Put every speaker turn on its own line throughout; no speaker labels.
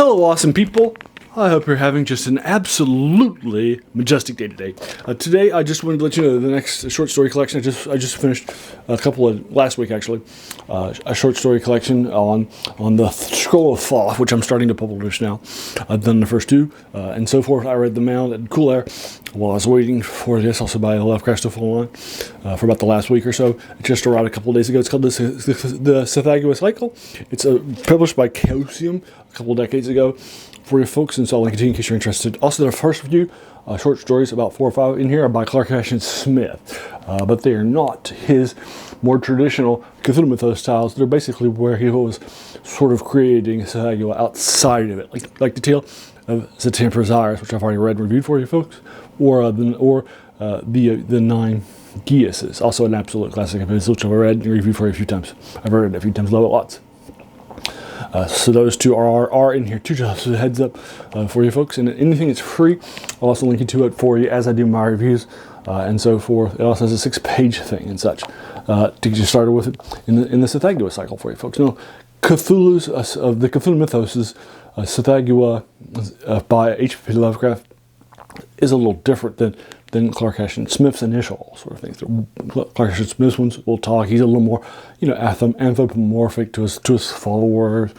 Hello, awesome people. I hope you're having just an absolutely majestic day today. Today, I just wanted to let you know the next short story collection. I just finished a couple of last week actually, a short story collection on the Scroll of Thoth, which I'm starting to publish now. I've done the first two and so forth. I read them out at Cool Air while I was waiting for this, also by Lovecraft to fall on for about the last week or so. It just arrived a couple of days ago. It's called the Tsathoggua Cycle. It's published by Chaosiam a couple of decades ago. For your folks, and so I'll link it to you in case you're interested. Also, the first few short stories, about 4 or 5 in here, are by Clark Ashton Smith, but they are not his more traditional Cthulhu Mythos styles. They're basically where he was sort of creating Tsathoggua outside of it, like the tale of the Temper's Iris, which I've already read and reviewed for you folks, or the 9 Geases, also an absolute classic of his, which I've read and reviewed for you a few times. I've read it a few times, love it lots. So those two are in here too, just a heads up for you folks. And anything that's free, I'll also link to it for you as I do my reviews and so forth. It also has a 6-page thing and such to get you started with it in the Tsathoggua Cycle for you folks. Now, the Cthulhu Mythos is Tsathoggua by H.P. Lovecraft is a little different than Clark Ashton Smith's initial sort of things. Clark Ashton Smith's ones will talk. He's a little more, anthropomorphic to his followers.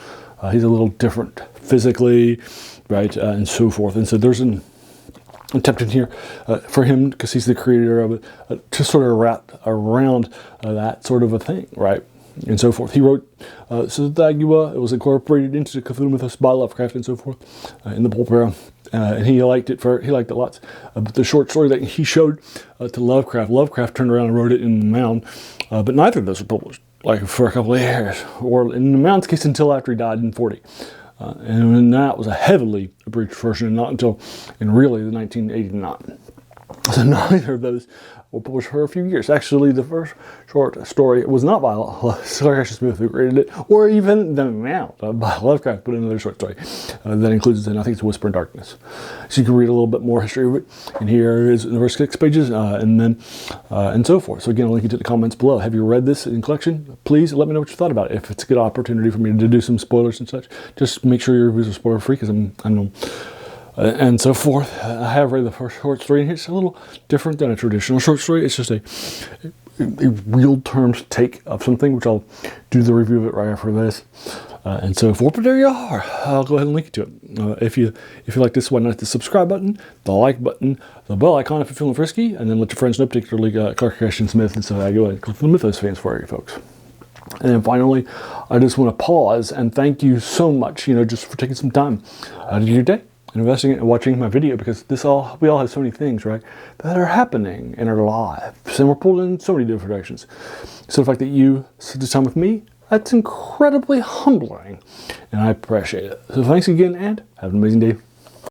He's a little different physically, right, and so forth. And so there's an attempt in here for him, because he's the creator of it, to sort of wrap around that sort of a thing, right, and so forth. He wrote Tsathoggua. It was incorporated into the Cthulhu Mythos by Lovecraft and so forth in the pulp era. And he liked it lots. But the short story that he showed to Lovecraft turned around and wrote it in the Mound. But neither of those were published, like for a couple of years, or in the Mound's case until after he died in 40. And that was a heavily abridged version, and not until in really the 1989. So neither of those were published for a few years. Actually, the first short story was not by Clark Ashton Smith who created it, or even the Mound by Lovecraft, but another short story that includes, and I think it's Whisper in Darkness. So you can read a little bit more history of it. And here is the first 6 pages, and so forth. So again, I'll link it to the comments below. Have you read this in collection? Please let me know what you thought about it. If it's a good opportunity for me to do some spoilers and such, just make sure your reviews are spoiler free, because I know. And so forth. I have read the first short story, and it's a little different than a traditional short story. It's just a real terms take of something, which I'll do the review of it right after this, and so forth. But there you are. I'll go ahead and link it to it. If you like this one, hit the subscribe button, the like button, the bell icon if you're feeling frisky, and then let your friends know, particularly Clark Ashton Smith and Tsathoggua and Cthulhu Mythos fans for you folks. And then finally, I just want to pause and thank you so much, just for taking some time out of your day and investing and watching my video, because we all have so many things, right, that are happening in our lives, and we're pulled in so many different directions. So the fact that you spent this time with me, that's incredibly humbling, and I appreciate it. So thanks again, and have an amazing day.